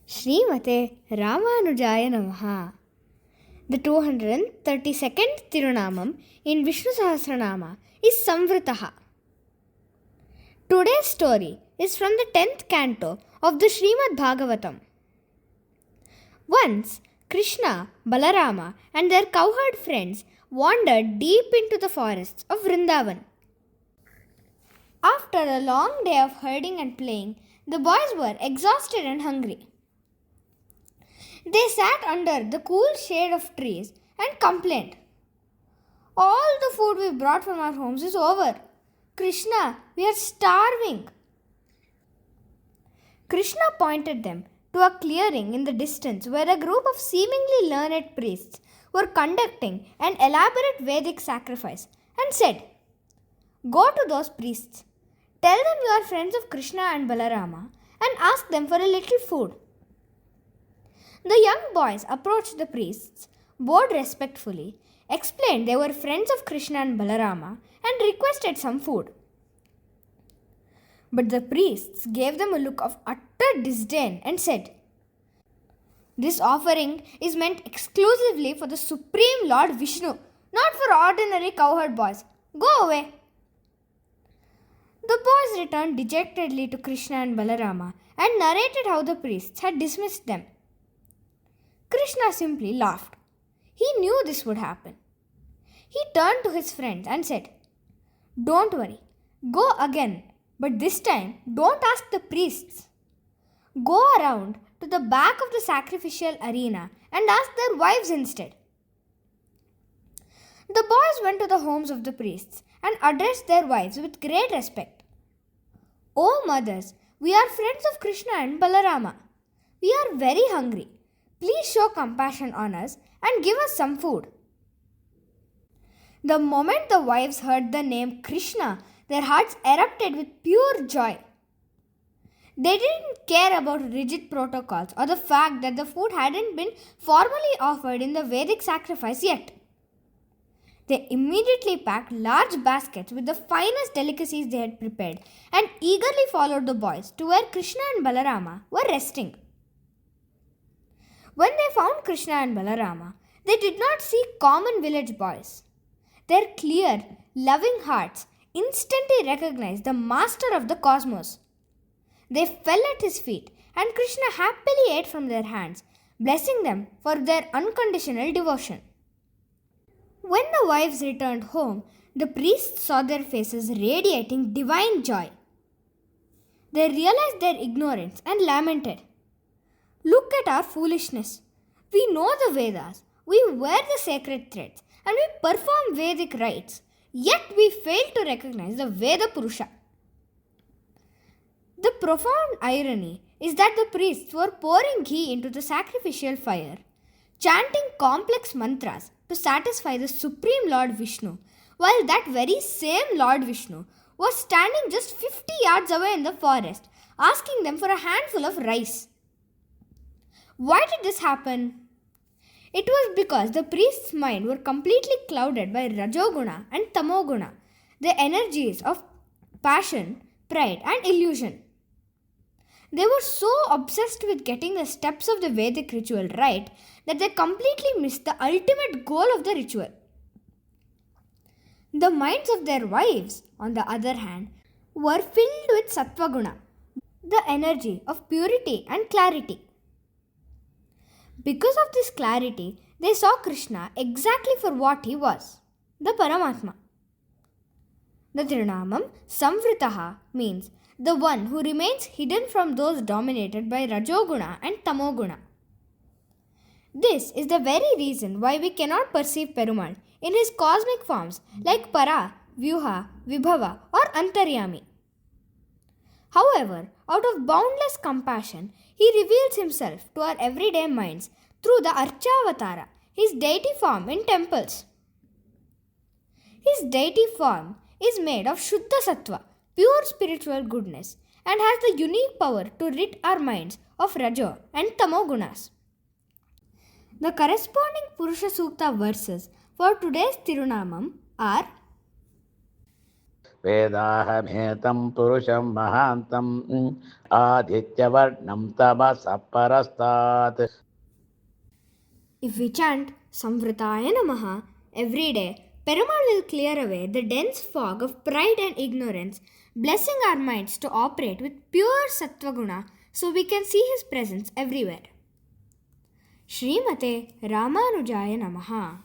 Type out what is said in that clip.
Srimate Ramanujaya Namaha. The 232nd thirunaamam in Vishnusahsranama is Samvrutaha. Today's story is from the 10th canto of the Srimad Bhagavatham. Once, Krishna, Balarama and their cowherd friends wandered deep into the forests of Vrindavan. After a long day of herding and playing, the boys were exhausted and hungry. They sat under the cool shade of trees and complained, "All the food we brought from our homes is over. Krishna, we are starving." Krishna pointed them to a clearing in the distance where a group of seemingly learned priests were conducting an elaborate Vedic sacrifice and said, "Go to those priests. Tell them you are friends of Krishna and Balarama and ask them for a little food." The young boys approached the priests, bowed respectfully, explained they were friends of Krishna and Balarama, and requested some food. But the priests gave them a look of utter disdain and said, "This offering is meant exclusively for the Supreme Lord Vishnu, not for ordinary cowherd boys. Go away." The boys returned dejectedly to Krishna and Balarama and narrated how the priests had dismissed them. Krishna simply laughed. He knew this would happen. He turned to his friends and said, "Don't worry, go again, but this time don't ask the priests. Go around to the back of the sacrificial arena and ask their wives instead." The boys went to the homes of the priests and addressed their wives with great respect. "O mothers, we are friends of Krishna and Balarama. We are very hungry. Please show compassion on us and give us some food." The moment the wives heard the name Krishna, their hearts erupted with pure joy. They didn't care about rigid protocols or the fact that the food hadn't been formally offered in the Vedic sacrifice yet. They immediately packed large baskets with the finest delicacies they had prepared and eagerly followed the boys to where Krishna and Balarama were resting. When they found Krishna and Balarama, they did not see common village boys. Their clear, loving hearts instantly recognized the master of the cosmos. They fell at his feet, and Krishna happily ate from their hands, blessing them for their unconditional devotion. When the wives returned home, the priests saw their faces radiating divine joy. They realized their ignorance and lamented, "Look at our foolishness. We know the Vedas, we wear the sacred threads, and we perform Vedic rites, yet we fail to recognize the Veda Purusha." The profound irony is that the priests were pouring ghee into the sacrificial fire, chanting complex mantras to satisfy the Supreme Lord Vishnu, while that very same Lord Vishnu was standing just 50 yards away in the forest, asking them for a handful of rice. Why did this happen? It was because the priest's mind were completely clouded by Rajoguna and Tamoguna, the energies of passion, pride, and illusion. They were so obsessed with getting the steps of the Vedic ritual right that they completely missed the ultimate goal of the ritual. The minds of their wives, on the other hand, were filled with Sattvaguna, the energy of purity and clarity. Because of this clarity, they saw Krishna exactly for what he was, the Paramatma. The thirunaamam Samvrutaha means the one who remains hidden from those dominated by Rajoguna and Tamoguna. This is the very reason why we cannot perceive Perumal in his cosmic forms like Para, Vyuha, Vibhava or Antaryami. However, out of boundless compassion, he reveals himself to our everyday minds through the Archavatara, his deity form in temples. His deity form is made of Shuddha Sattva, pure spiritual goodness, and has the unique power to rid our minds of Rajo and Tamogunas. The corresponding Purusha Sukta verses for today's thirunaamam are वेदाहमेतं पुरुषं महान्तम् आदित्यवर्णं तमसः परस्तात्. If we chant Samvrutaya Namaha every day, Perumal will clear away the dense fog of pride and ignorance, blessing our minds to operate with pure Sattvaguna so we can see His presence everywhere. Srimate Ramanujaya Namaha.